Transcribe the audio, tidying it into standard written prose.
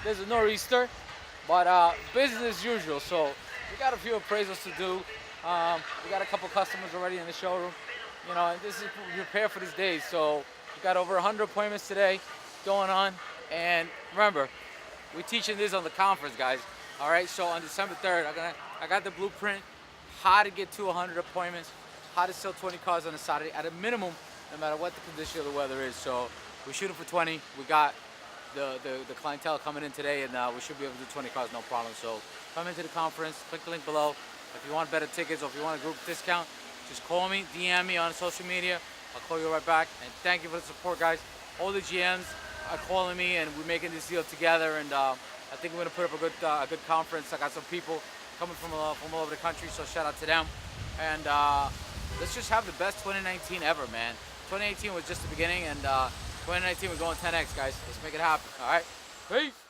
There's a nor'easter, but business as usual. So we got a few appraisals to do. We got a couple customers already in the showroom. You know, and this is prepare for these days. So we got over 100 appointments today going on. And remember, we're teaching this on the conference, guys. All right. So on December 3rd, I got the blueprint, how to get to 100 appointments, how to sell 20 cars on a Saturday at a minimum, no matter what the condition of the weather is. So we're shooting for 20. We got the clientele coming in today, and we should be able to do 20 cars, no problem. So come into the conference, click the link below. If you want better tickets or if you want a group discount, just call me, DM me on social media. I'll call you right back. And thank you for the support, guys. All the GMs are calling me, and we're making this deal together. And I think we're gonna put up a good conference. I got some people coming from all over the country, so shout out to them. And let's just have the best 2019 ever, man. 2018 was just the beginning, and 2019 we're going 10x, guys. Let's make it happen. All right, peace.